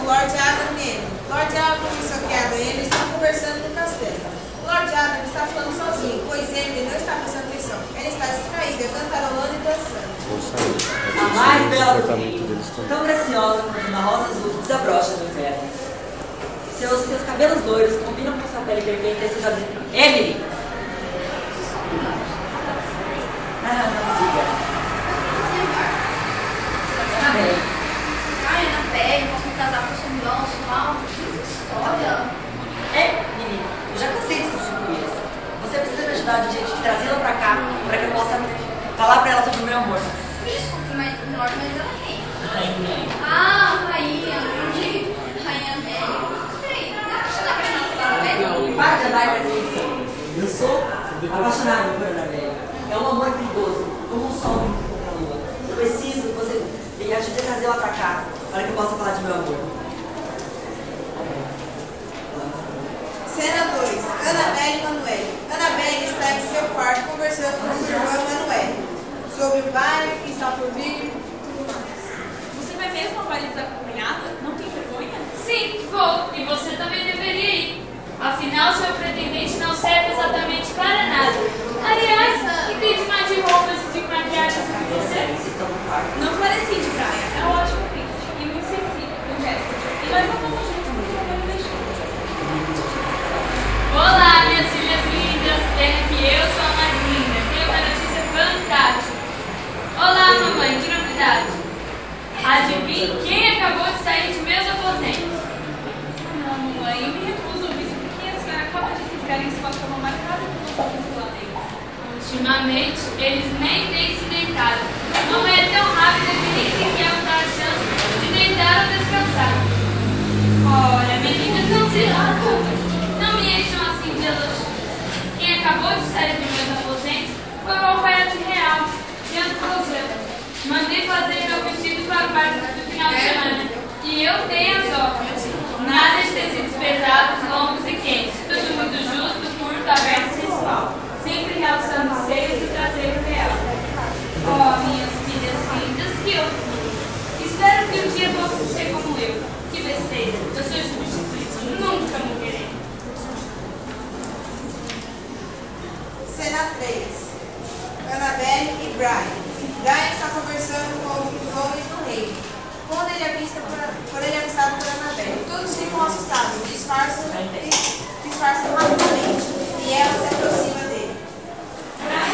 Lord Adam e Amy. Lord Adam e sua criada Amy estão conversando no castelo. Lord Adam está falando sozinho, pois Amy não está prestando atenção. Ele está distraída, cantarolando e dançando. A mais bela do reino, tão graciosa quanto uma rosa azul que desabrocha no inverno. Seus cabelos loiros combinam com sua pele perfeita e seus olhos... Emily! Não diga. Tá bem. Ai, na pele, posso me casar com o seu nosso mal. Que história. Menina, eu já cansei de distribuir isso. Você precisa me ajudar de jeito de trazê-la pra cá, pra que eu possa falar pra ela sobre o meu amor. Desculpe, mas ela é quem? Rainha. Ah, rainha. Rainha Amélia. Peraí, você tá apaixonada pela Amélia? Para de andar com essa edição. Eu sou apaixonado por Ana Amélia. É um amor perigoso, como um sol contra a lua. Eu preciso que você me ajude a trazê-la pra cá, para que eu possa falar de meu amor. Cena 2. Annabelle e Manuel. Annabelle está em seu quarto conversando com sua irmã Manuel sobre o baile que está por vir e tudo mais. Você vai mesmo a baile desacompanhada? Não tem vergonha? Sim, vou. E você também deveria ir. Afinal, seu pretendente não serve exatamente para nada. Aliás, que tem de mais de roupas e de maquiagem que você? Não floresci de praia. É um ótimo príncipe e muito sensível, com Jéssica. E nós não vamos juntos porque o meu deixou. Olá, minhas filhas lindas. Pena que eu sou a mais linda. Tenho uma notícia fantástica. Olá, mamãe. Que novidade? Adivinhe quem acabou de sair de meus aposentos? Não, mamãe, eu me recuso a ouvir isso porque a senhora acaba de ficar em sua cama marcada com você lá dentro. Ultimamente, eles nem têm se deitado. Não é tão rápido que nem sequer vão dar a chance de deitar ou descansar. Ora, meninas, não sejam culpas. Não me encham assim de elogio. Quem acabou de sair dos meus aposentos foi o alfaiate real, Jean Clouseau. Mandei fazer meu vestido para o baile do final de semana. E eu tenho as obras. Nada de tecidos pesados, longos e quentes. Tudo muito justo, curto, aberto e sensual. Sempre realçando os seios e traseiro real. Oh, minhas filhas lindas, que orgulho. Espero que um dia possa ser como eu. Que besteira, eu sou substituída, nunca morrerei. Cena 3. Annabelle e Brian. Brian está conversando com os homens do reino. Quando ele é avistado por Annabelle, todos ficam assustados, disfarçam rapidamente e ela se aproxima dele. Brian,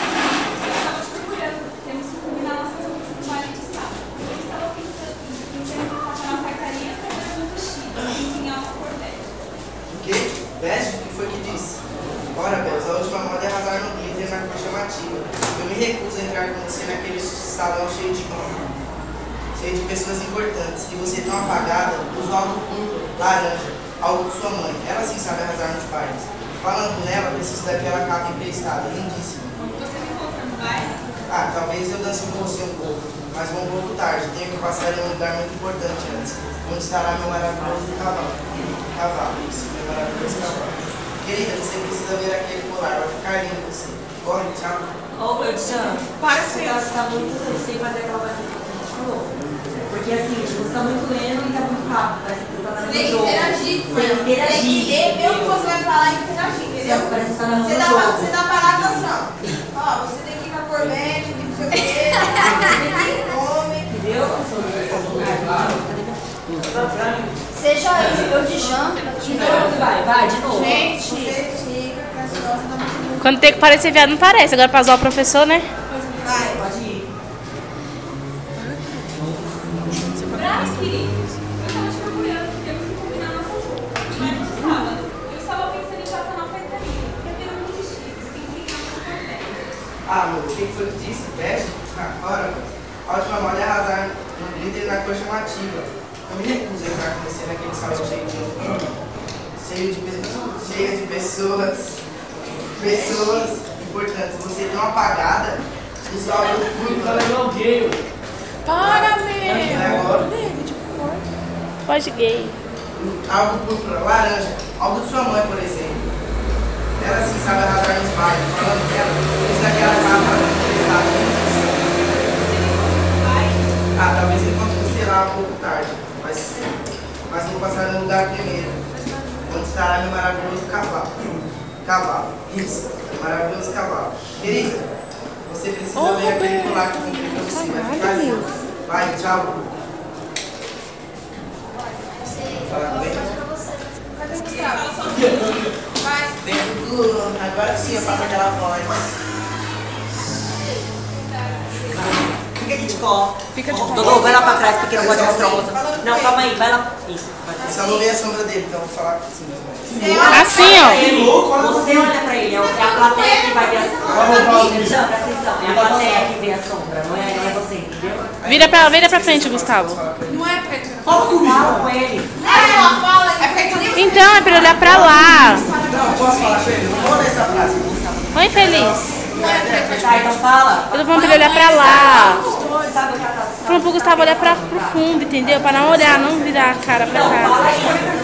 eu estava te procurando. Temos que combinar nossas roupas do baile de sábado. Eu estava pensando em passar na facaria para ver um vestido e ensinar uma cordete. O quê? Veste? O que foi que disse? Ora, Belos, a última moda é arrasar no glitter na cor chamativa. Eu me recuso a entrar com você naquele salão cheio de pessoas importantes. E você tão apagada, usa algo puro, laranja, algo de sua mãe. Ela sim sabe arrasar nos bailes. Falando nela, preciso daquela capa emprestada, lindíssima. Você me encontra no baile? Ah, talvez eu dance com você um pouco, mas vou um pouco tarde. Tenho que passar em um lugar muito importante antes, onde estará meu maravilhoso cavalo. Isso, meu maravilhoso cavalo. Querida, você precisa ver aquele colar, vai ficar lindo você. Corre, tchau. Ô, eu te amo. Para, Você está muito sem fazer aquela coisa que a gente falou. Porque assim, tipo, você está muito lento e está muito rápido. Parece que você está Você no tem que jogo. interagir com Você ela. tem que interagir. Tem que ler, ver o que você vai falar e interagir, entendeu? Parece que você está no Você jogo. dá parada assim, ó. Você tem que ir na Corvette, tem que não sei o quê, tem que ir no nome. Entendeu? Seja eu de janta. Vai, de novo. Gente, você fica preciosa da mulher. Quando tem que parecer viado, não parece. Agora pra zoar o professor, né? Vai. Pode ir. Brian, querido, eu estava te procurando. Temos que combinar nossas roupas do baile de sábado. Eu estava pensando em passar na facaria para ver alguns vestidos e ensinar uma cordete. Ah, meu, quem foi que disse? Veste? Ora, a última moda é arrasar no glitter na cor chamativa. Eu me recuso a entrar com você naquele salão cheio de pessoas importantes. Você é tão apagada, usa algo puro. Para, Agora, Pode gay. algo púrpura, laranja, algo de sua mãe, por exemplo. Ela sim sabe arrasar nos bailes. Falando dela, usa aquela capa emprestada. Ah, talvez encontre você lá um pouco tarde, mas vou passar fala. Querida, você precisa ler aquele colar que eu comprei pra você. Vai ficar assim. Vai, tchau. Fala com ele. Cadê o Gustavo? Vai. Dentro agora sim eu faço aquela voz. Fica aqui de colo. Dodô, vai lá pra trás porque não pode mostrar o rosto. Não, calma aí, vai lá. Isso. Só não vê a sombra dele, então eu vou falar assim. Assim, ó. Você olha pra ele, é a plateia que vai ver a sombra. Presta atenção, é a plateia que vê a sombra, não é você, entendeu? Vira pra frente, Gustavo. Não é pra ele. Fala com ele. É só fala. É pra ele. Então, é pra ele olhar pra lá. Não, posso falar com ele? Não vou ler essa frase. Oi, Feliz. Tá, então fala. Eu tô falando pra ele olhar pra lá. Sabe o que ela tá Falando pro Gustavo olhar pro fundo, entendeu? Pra não olhar, não virar a cara pra cá.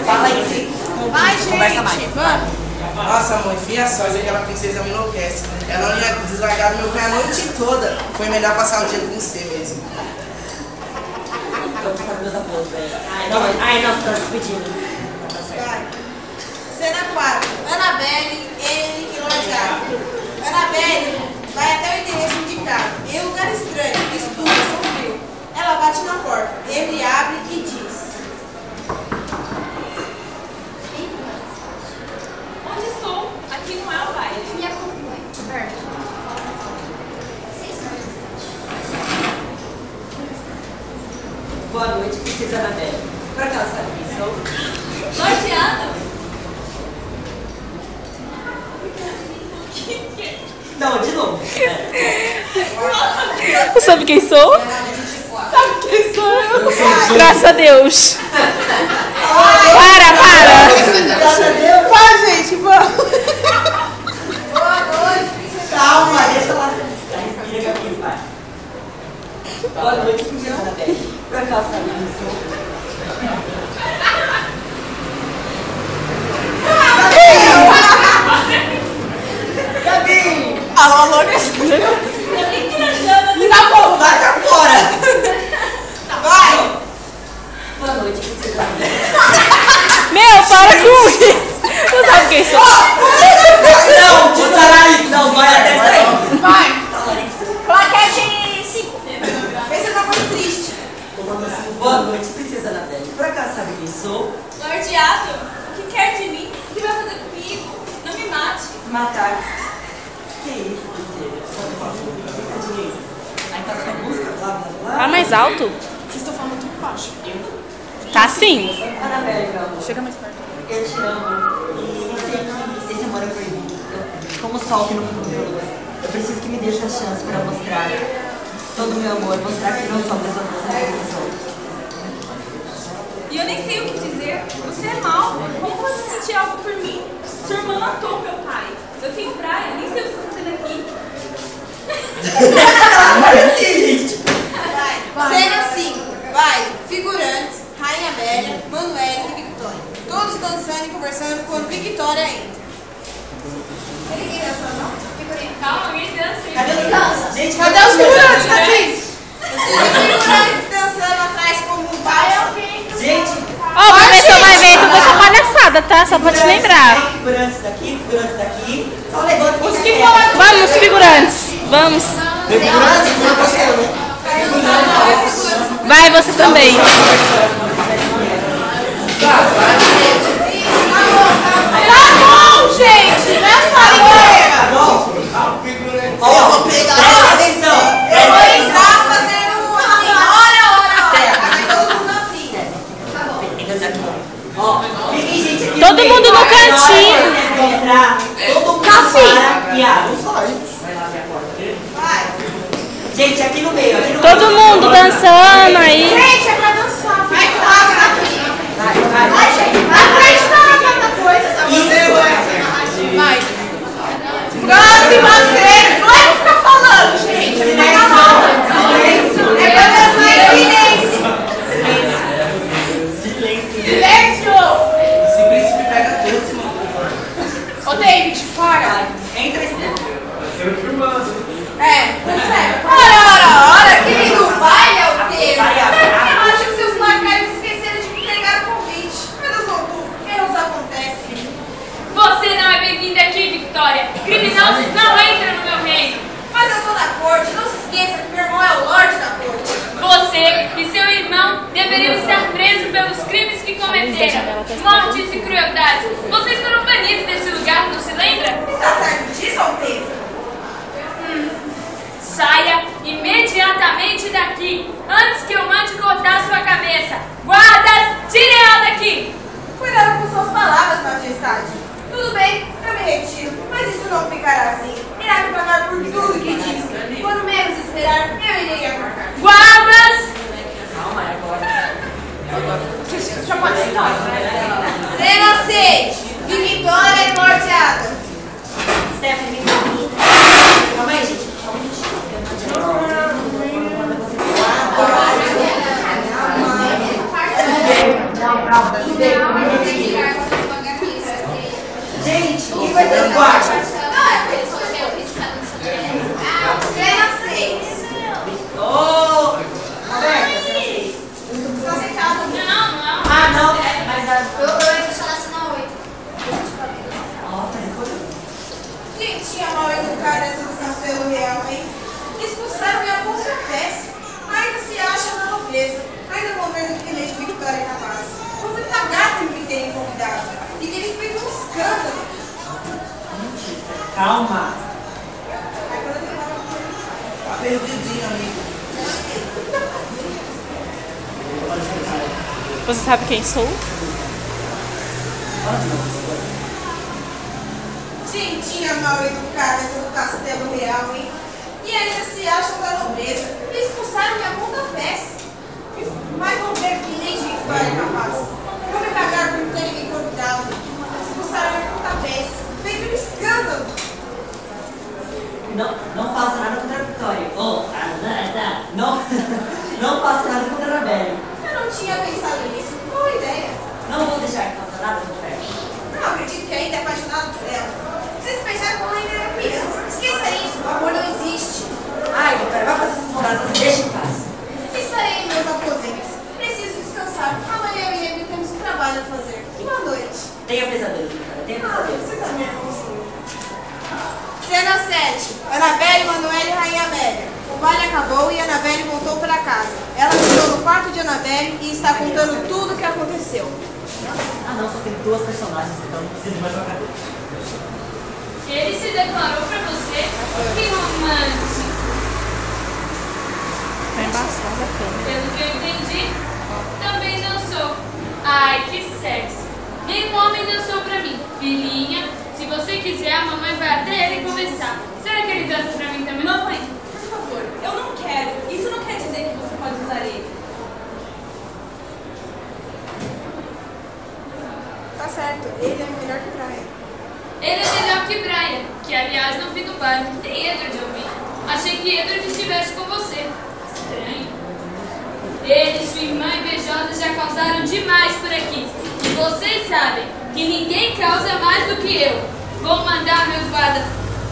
Fala aí. Vai, gente. Conversa mais. Vamos. Nossa, mãe, fia só, aquela princesa me enlouquece. Ela não ia deslargar do meu pé a noite toda. Foi melhor passar o dia com você mesmo. Ai, nós estamos despedindo. Vai. Cena 4. Annabelle, Emily e Lord Arthur. Annabelle vai até o endereço indicado. Em um lugar estranho, escuro, sombrio. Ela bate na porta. Emily abre e diz: Onde estou? Aqui não é o baile. Me acompanhe. Berto. Boa noite, princesa Annabelle. Por que ela sabe quem sou? Lordeada. Não, de novo. Você sabe quem sou? Sabe quem sou eu? Graças a Deus. Para. Graças a Deus. vai, gente, vamos. Boa noite, princesa. Calma, deixa ela. Respira aqui, vai. Boa noite, princesa Annabelle. Por que ela sabe quem sou? Gabi! Alô, alô, Tá bom, vai pra fora. vai. Boa noite, princesa Annabelle. Meu, para com isso. Você sabe quem sou? Não, de tarari. Não, vai até sair. Vai. Claquete 5. Pensa numa coisa triste. Boa noite, princesa Annabelle. Por acaso sabe quem sou? Lordeado, o que quer de mim? O que vai fazer comigo? Não me mate. Matar. Que isso, princesa? Só não faço fica direito. Aí tá sua música, blá blá blá. Fala mais alto. Vocês estão falando muito baixo. Tá sim. Annabelle, meu amor. Chega mais perto. Eu te amo. E sei que esse amor é proibido. Como o sol que não fica com luz. Eu preciso que me deixe a chance para mostrar todo o meu amor, mostrar que não sou a pessoa que você sou. E eu nem sei o que dizer. Você é mau. Como pode sentir algo por mim? Sua irmã matou meu pai. Eu tenho praia, nem sei o que está fazendo aqui. Vai. Cena 5. Vai. Figurantes, Rainha Bélia, Manuela e Victoria. Todos dançando e conversando quando Victoria entra. Ninguém dança, não? Figurinha. Calma, ninguém dança. Cadê os danças? Gente, Cadê os figurantes? Tá aqui. Os figurantes dançando atrás como um valsa. Gente, Ó, o professor vai ver tudo essa palhaçada, tá? Só pra te lembrar. figurantes daqui, figurantes daqui. Só levanta Os quem que quer. falam. Vamos, figurantes. Vamos. Figurantes, não você, né? Vai, você também. Tá bom, gente. Nessa hora. Ó, Eu vou pegar. presta atenção. Eu vou entrar fazendo assim. Hora. Aí todo mundo na fila. Ó, tem gente aqui Todo no meio. mundo no cantinho. Na hora que você entrar, todo mundo Tá assim. para e abre. Sai. Vai lá abrir a porta. Vai. Gente, aqui no meio, aqui no Todo meio. mundo dançando aí. Gente, é pra dançar. Vai com a aqui. Vai, gente. Vai acreditar tanta coisa. Isso. Vai. Próxima cena. Não é pra ficar falando, gente. Silêncio. É pra dançar em silêncio. Silêncio. Silêncio. Esse príncipe pega todos, mano. Ô, David, para. Entra esse Ora, querido, vai ao teu. Vai, Eu acho que seus lacaios esqueceram de me entregar o convite. Meu Deus, por que nos acontece? Você não é bem-vinda aqui, Victoria. Criminosos não entram no crueldades. Vocês foram banidos desse lugar, não se lembra? Está certo disso, Alteza? Saia imediatamente daqui, antes que eu mande cortar sua cabeça. Guardas, tirem ela daqui! Cuidado com suas palavras, majestade. Tudo bem, eu me retiro, mas isso não ficará assim. Irá me pagar por tudo que disse. Quando menos esperar, eu irei atacar. Guardas! Calma, é agora. Já pode sentar. Cena 6. Victória e morteada. Stephanie, calma aí, gente. Só um minutinho. Gente, o que vai ser o quarto? Cena 6. Ô! Roberta, cena 6. Estão sentados. Não. Ah, não. Mas a... Gente, a mal educada essa do Castelo Real, hein? Expulsaram minha pontapés. Ainda se acha na nobreza. Ainda vou ver do que lei de Victória é capaz. Vou me pagar por me terem convidado. E terem feito um escândalo. Calma. Aí quando eu falo, Tá perdidinho, amigo. Você sabe quem sou? gentinha mal educada essa do Castelo Real, hein? E ainda se acham da nobreza. Expulsaram minha pontapés. Mas vão ver que nem de Victória é capaz. Vão me pagar por terem me convidado. Expulsaram minha pontapés. Feito um escândalo. Não faça nada contra a Victória. Não faça nada contra a Belle. Eu não tinha pensado nisso. Boa ideia. Não vou deixar que faça nada contra ela. Não acredito que ainda é apaixonado por ela. Vocês pensaram que ela ainda era criança. Esqueça isso. O amor não existe. Ai, Victória, vai fazer essas rodadas e deixa em paz. Estarei em meus aposentos. Preciso descansar. Amanhã eu e Emily temos um trabalho a fazer. E boa noite. Tenha pesadelo, Victória. Tenha pesadelo. Você também é como Cena 7. Annabelle, Manuel e Rainha Amélia. O baile acabou e Annabelle voltou para casa. Ela entrou no quarto de Annabelle e está contando tudo o que aconteceu. Ah não, só tem duas personagens, então não precisa de mais uma cadeira. Ele se declarou pra você? Que romântico. Tá embaçada a câmera. Pelo que eu entendi, também dançou. Ai, que sexy. Nenhum homem dançou pra mim. Filhinha, se você quiser, a mamãe vai até ele conversar. Será que ele dança pra mim também? Mamãe, por favor, eu não quero. Isso não quer dizer que você pode usar ele. Tá certo, ele é melhor que Brian. Ele é melhor que Brian, que aliás não vi no baile. Tem Edward, eu vi. Achei que Edward estivesse com você. Estranho. Ele e sua irmã invejosa já causaram demais por aqui. E vocês sabem que ninguém causa mais do que eu. Vou mandar meus guardas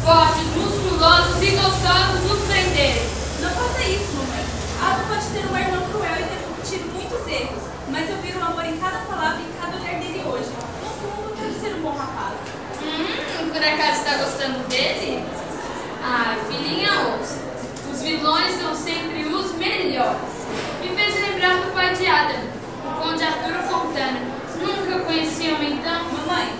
fortes, musculosos e gostosos nos prenderem. Não faça isso, mamãe. Ada pode ter uma irmã cruel e ter cometido muitos erros, mas eu vi o amor em cada palavra e em cada olhar dele hoje. No fundo, quero ser um bom rapaz. Por acaso está gostando dele? Ah, filhinha, ouça. Os vilões são sempre os melhores. Me fez lembrar do pai de Adam, o conde Arturo Fontana. Nunca conheci homem então? Mamãe,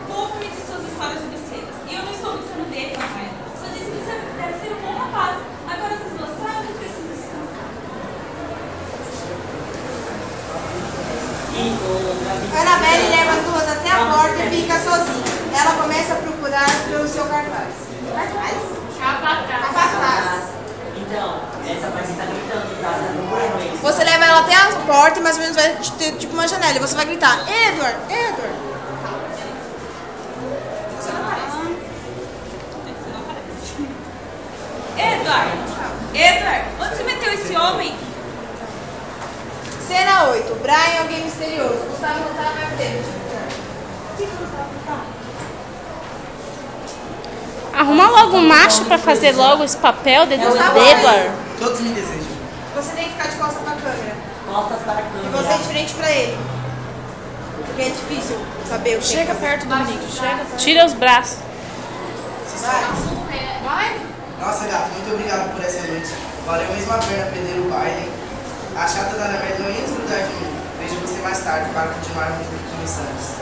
poupe-me de suas histórias obscenas. E eu não estou gostando dele, Rafael. Só disse que você deve ser um bom rapaz. Agora vocês duas sabem que preciso descansar. Annabelle leva as duas até a porta e fica sozinha. Ela começa a procurar pelo seu cartaz. Cartaz? Capataz. Então, essa parte está gritando, tá? Você tá procurando eles. Você leva ela até a porta e mais ou menos vai ter tipo uma janela. E você vai gritar, Edward, Edward. Você não aparece. Edward, onde você meteu esse homem? Cena 8. Brian é alguém misterioso. Gustavo não tá mais dentro. Arruma logo um macho pra fazer logo esse papel de Edward. Todos me desejam. Você tem que ficar de costas pra câmera. Costas para a E câmera. você de frente pra ele. Porque é difícil saber o que Chega tem que fazer. perto do menino, chega. Tira os braços. Vai. Nossa, gato, muito obrigado por essa noite. Valeu mesmo a pena perder o baile. A chata da Annabelle não ia desgrudar de mim. Vejo você mais tarde para continuarmos os missantes.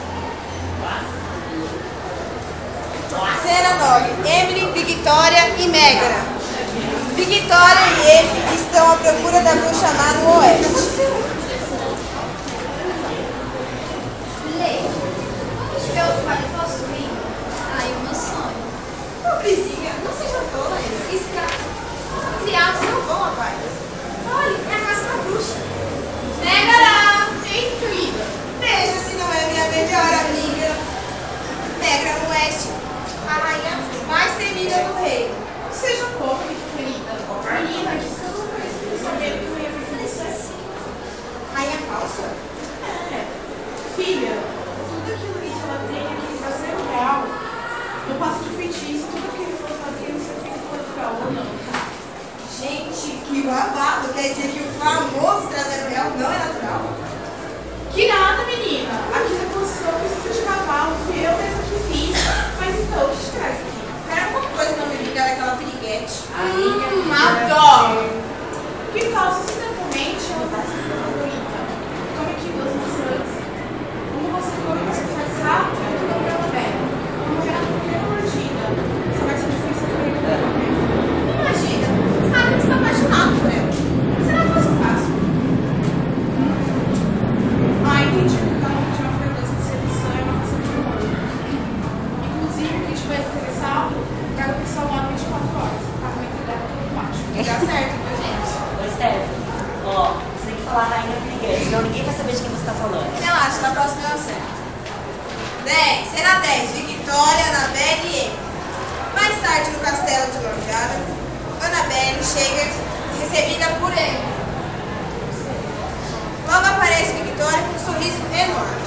Cena 9. Emily, Victoria e Megara. Victoria e Emily estão à procura da bruxa má no oeste. Lê, quando tiver o pai possuindo, aí o meu sonho. Pobrezinha, não seja tola, escrava. Criados não vão a paz. Olha, é a casa da bruxa. Megara! Ei, querida. Veja se não é minha melhor amiga. Megara no oeste, a rainha mais temida do reino. Seja como, querida. Menina, disse que eu não conheço. Sabia que não ia fazer isso assim. Rainha falsa? É. Filha, tudo aquilo que ela tem aqui está sendo real. Eu passo de feitiço, tudo aquilo que eu fazia não sei se foi pra ou não. Gente, que babado. Quer dizer que o famoso traseiro real não é natural? Que nada, menina. Aqui na construção precisa de cavalo. Fui eu mesma que fiz. Mas então, o que te traz aqui? Era alguma coisa não me ligar daquela piriguete. Adoro! Que causa acidentalmente ela está sendo favorita. Tome aqui 2 maçãs. Como você come para se disfarçar, eu tô dando ela bem. Vamos ver a primeira mordida. Você vai ser difícil para ele dar uma vez. Imagina, Adam está apaixonado por ela. Será fácil? Ah, entendi. Cada um de uma frequência de sedução e uma ração de amor. Inclusive, quem estiver interessado, quero que só lá 24 horas. Tá com a entregar tudo baixo. Dá certo, viu, gente? Ô, Stephanie, ó, você tem que falar rainha piriguete, senão ninguém vai saber de quem você tá falando. Relaxa, na próxima eu acerto. 10. Cena 10. Victoria, Annabelle e Emily. Mais tarde, no castelo de Lord Adam, Annabelle chega recebida por Emily. Logo aparece Victoria com um sorriso enorme.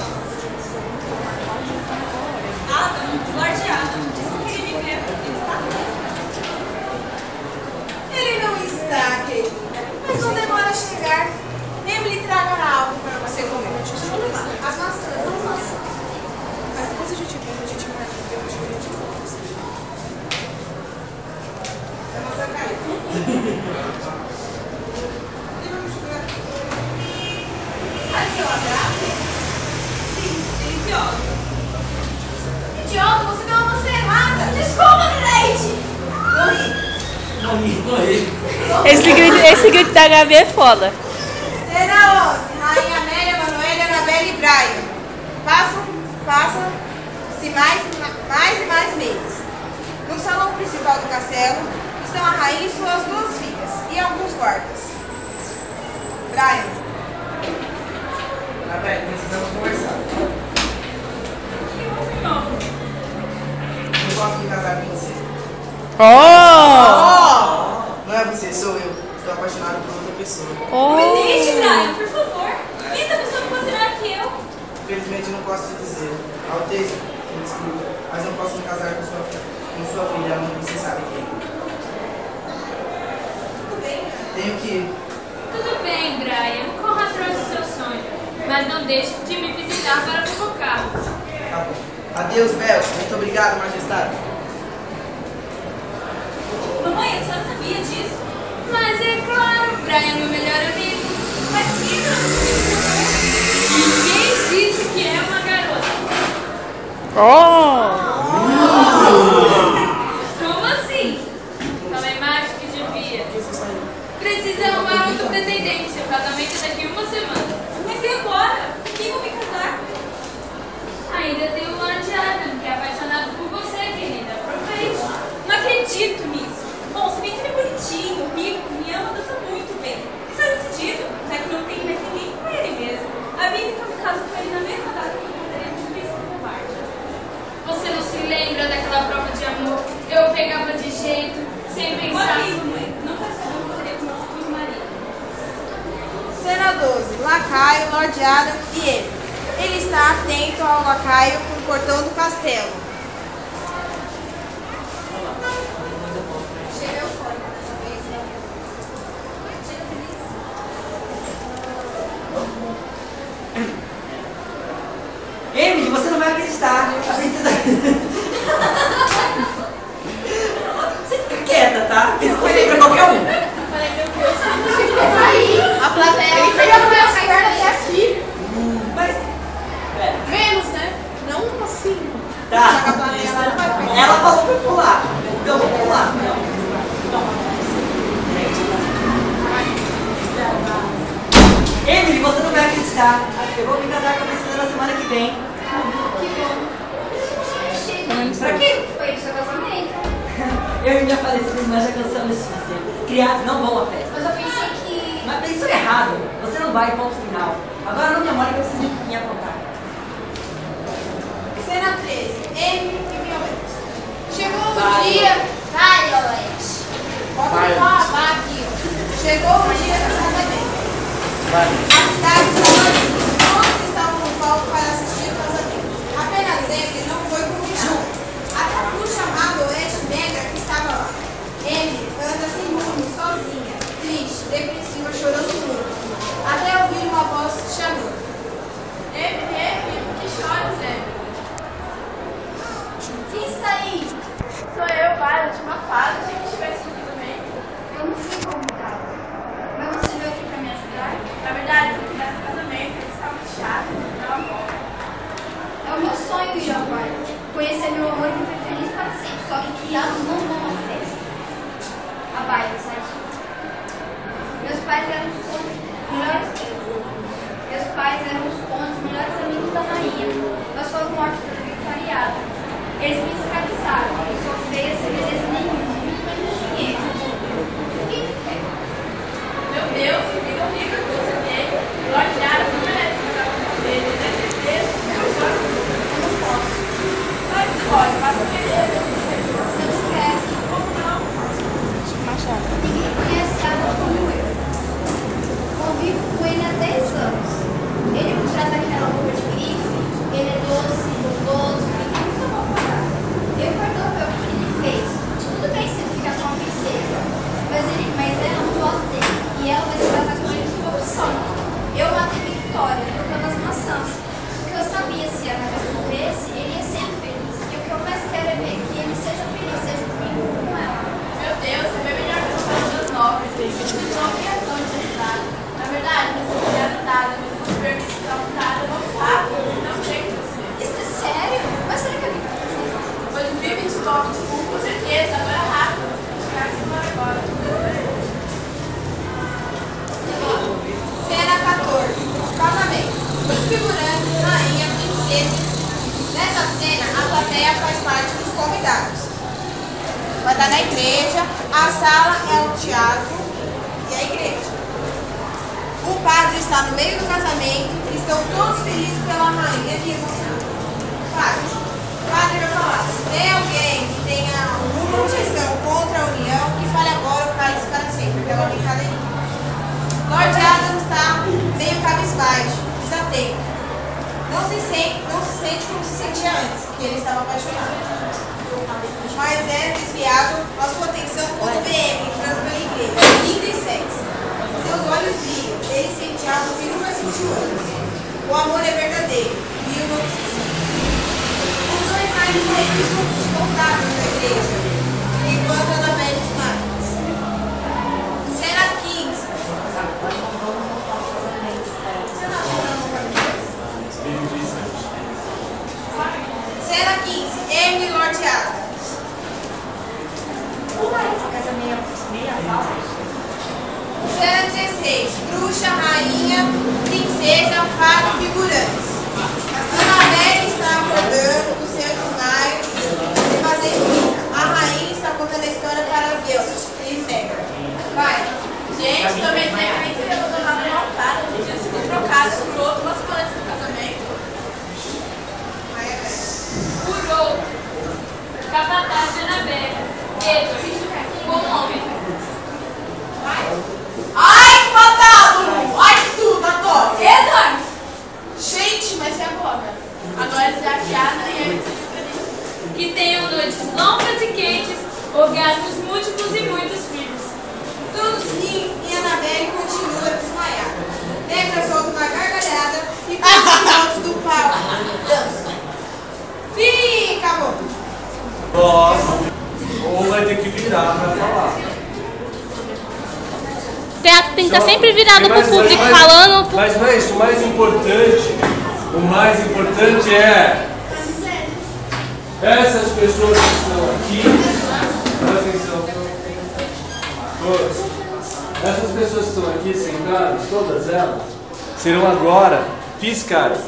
Adam, Lord Adam, disse que ele me quer porque ele está Ele não está, querida, mas não demora a chegar. Emily tragará algo para você comer. As maçãs, as maçãs. Mas depois a gente vê, a gente marca o dia onde a gente fala. É maçã caída. Sabe seu agrado? Sim, deliciosa. Idiota, você deu uma maçã errada. Desculpa, Leite! Morri. Esse grito da Gabi é foda. Cena 11. Rainha Amélia, Manoela, Annabelle e Brian. Passam-se mais e mais meses. No salão principal do castelo estão a rainha e suas 2 filhas e alguns guardas. Brian. Annabelle, precisamos conversar. Eu posso me casar com você. Oh! Não é você, sou eu. Estou apaixonado por outra pessoa. Deixe, Oh! Brian, por favor. Pensa a pessoa que você melhor que eu. Infelizmente não posso te dizer. Alteza, me desculpa, mas não posso me casar com sua filha, você sabe quem. Tudo bem? Tenho que ir. Tudo bem, Brian. Corra atrás do seu sonho. Mas não deixe de me visitar para fofocar. Tá bom. Adeus, Bel. Muito obrigado, majestade. Mamãe, a senhora sabia disso? Mas é claro, Brian é meu melhor amigo. Mas Ninguém disse que é uma garota. Oh! Como assim? Falei mais do que devia. Precisa arrumar outro pretendente. Seu casamento é daqui 1 semana. e agora? Quem vou me casar? Ainda tem o Lord Adam, que é apaixonado por você, querida. Aproveite. Não acredito nisso. Bom, se bem que ele é bonitinho, rico, me ama, dança muito bem. Está decidido, já que não tem mais ninguém com ele mesmo. Avise que eu me caso com ele na mesma data que casaremos de Príncipe Covarde. Você não se lembra daquela prova de amor? Eu pegava de jeito, sem pensar. Amigo, mãe, não quero saber que seria com meu futuro marido. Cena 12. Lacaio, Lord Adam e ele. Ele está atento ao lacaio no portão do castelo. Chega eufórico dessa vez, né? Chega feliz. Emily, você não vai acreditar. A princesa... Você fica quieta, tá? Porque isso foi pra qualquer um. Falei, meu Deus, A plateia. Ele fez a mulher cair até aqui. Mas... Menos, né? Não assim. casar. Eu vou me casar com a Priscila na semana que vem. Que bom. Pra quê? Foi pro seu casamento. Eu e minha falecida irmã já cansamos de dizer. Criados não vão à festa. Mas eu pensei que... Mas pensou errado. Você não vai, ponto final. Agora não me amore que eu preciso me apontar. Cena 13. Amy e Violette. Chegou o Vai, dia... Vai, Violette. Bota o pau aqui, ó. Chegou o dia do casamento. A cidade estava vazia. Todos estavam no palco para assistir o casamento. Apenas Amy não foi convidada. Até a bruxa chamada Oeste Negra que estava lá. Amy anda sem rumo, sozinha, triste, depressiva, chorando muito. Até ouvir uma voz chamando. Amy, por que choras, Amy? Quem está aí? Sou eu, Violet, uma fada. Achei que estivesse no casamento. Eu não fui convidada. Mas você veio aqui pra me ajudar? Na verdade, fui convidada no casamento. Eles estavam muito chatos, não volta. É o meu sonho, Violet. Conhecer meu amor e viver feliz para sempre. Só que criados não vão à festa. A Violet, sabe? Meus pais eram os condes melhores amigos da rainha. Mas foram mortos pelo vicariado. Eles me escravizaram. Eu sou feia, sem beleza nenhuma, muito menos dinheiro. Quem me quer? Meu Deus, que vida horrível que você tem. Lord Yara não merece casar com você. Ele tem certeza que eu choro. Eu não posso. Mas pode, faça beleza. Se eu tivesse, Como não? ninguém conhece ela como eu. Convivo com ele há 10 anos. Ele me traz aquela roupa de grife. Ele é doce, bondoso e nunca vou parar. Eu perdoo pelo que ele fez. Tudo bem se ele ficar com uma princesa. Mas ela não gosta dele. E ela vai se casar com ele por opção. Eu matei Victoria, trocando as maçãs. Porque eu sabia se a Ana morresse, ele ia ser feliz. E o que eu mais quero é ver que ele seja feliz, seja comigo ou com ela. Meu Deus, você é melhor que eu faço das nobres. Você não tem razão de ajudar. Na verdade, não sou obrigada a nada. Mas não permite se dar vontade, eu não sabe. Não sei com você. Isso é sério? Mas será que eu vim pra você? Hoje vive de toque, com certeza. Agora rápido. Espero que você vá agora. Cena 14. Casamento. Figurantes, rainha, princesa. Nessa cena, a plateia faz parte dos convidados. Vai estar na igreja, a sala é o teatro e a igreja. O padre está no meio do casamento, estão todos felizes pela rainha que emocionou. O padre vai falar, se tem alguém que tenha alguma objeção contra a união, que fale agora ou cale para sempre, pela brincadeirinha. Lord Adam está meio cabisbaixo, desatento. Não se sente como se sentia antes, porque ele estava apaixonado. Mas é desviado a sua atenção quando vê Amy entrando pela igreja, linda e sexy. Seus olhos brilham, ele sente algo que nunca sentiu antes. O amor é verdadeiro e o novo se sente. Os dois saem correndo juntos, voltados da igreja, enquanto Annabelle desmaia. Cena 15. Cena 15. Amy e Lord Adam. Como é esse casamento? Meia falsa. Cena 16. Bruxa, rainha, princesa, fado e figurantes. Annabelle está acordando do seu desmaio e fazendo. A rainha está contando a história para Deus. E negra. Vai. Gente, também tem a gente que abandonado no altar. Eles tinham sido trocados por outro umas semanas antes do casamento. Furou. Capataz de Annabelle. Edward. Bom nome. Ai, que matado! Ai, que tudo, adoro! Edward! Gente, mas e agora? Agora eles já piada e aí você Que tenham noites longas e quentes, orgasmos múltiplos e muitos filhos. Todos riem e Annabelle continua desmaiada. Negra solta uma gargalhada e com os pilotos do palco dança. Fica bom! Nossa, ou vai ter que virar pra falar. O teatro tem que estar sempre virado pro público, mas- falando. Mas não é isso, o mais importante é essas pessoas que estão aqui, presta atenção, todas. Essas pessoas que estão aqui sentadas, todas elas, serão agora fiscais.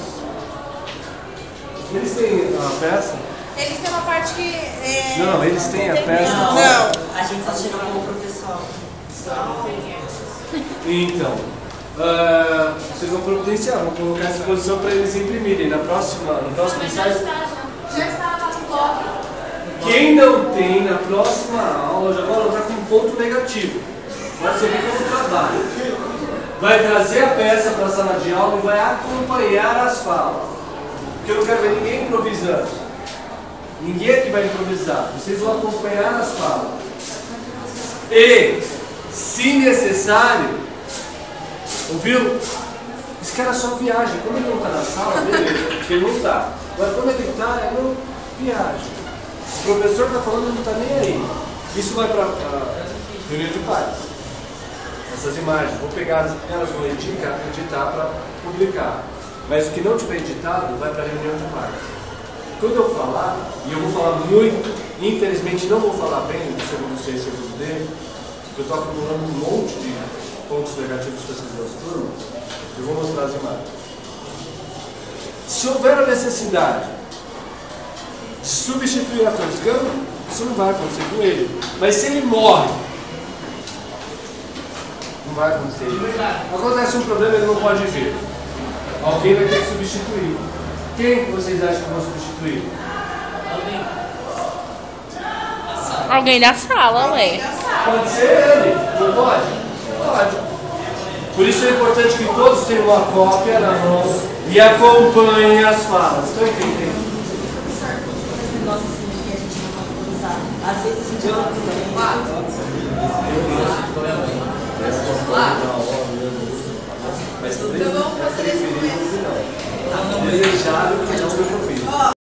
Eles têm a peça? Eles têm uma parte que... Não, eles têm a peça. Não. A gente só chega com o professor. Então, vocês vão providenciar, vão colocar essa exposição para eles imprimirem no próximo ensaio. Já está lá no blog. Quem não tem na próxima aula já vai anotar com um ponto negativo. Pode ser como trabalho. Vai trazer a peça para a sala de aula e vai acompanhar as falas. Porque eu não quero ver ninguém improvisando. Ninguém aqui vai improvisar. Vocês vão acompanhar as falas. E, se necessário, ouviu? Esse cara só viaja. Quando ele não está na sala, beleza, porque ele não está. Mas quando ele está, ele não viaja. O professor está falando, ele não está nem aí. Isso vai para a reunião de pais. Essas imagens, vou pegar elas, vou editar para publicar. Mas o que não tiver editado vai para a reunião de pais. Quando eu falar, e eu vou falar muito, infelizmente não vou falar bem do segundo C e segundo D, porque eu estou acumulando um monte de pontos negativos para essas duas turmas, eu vou mostrar as imagens. Se houver a necessidade de substituir atores, isso não vai acontecer com ele. Mas se ele morre, não vai acontecer. Acontece um problema, ele não pode vir. Alguém vai ter que substituir. Quem vocês acham que vão substituir? Alguém da sala, ué. Pode ser ele, não pode? Pode. Por isso é importante que todos tenham uma cópia na mão e acompanhem as falas. Estão entendendo? Esse negócio assim que a gente não pode usar. Às vezes a gente não Mas também é preferível que não. Desejado que não foi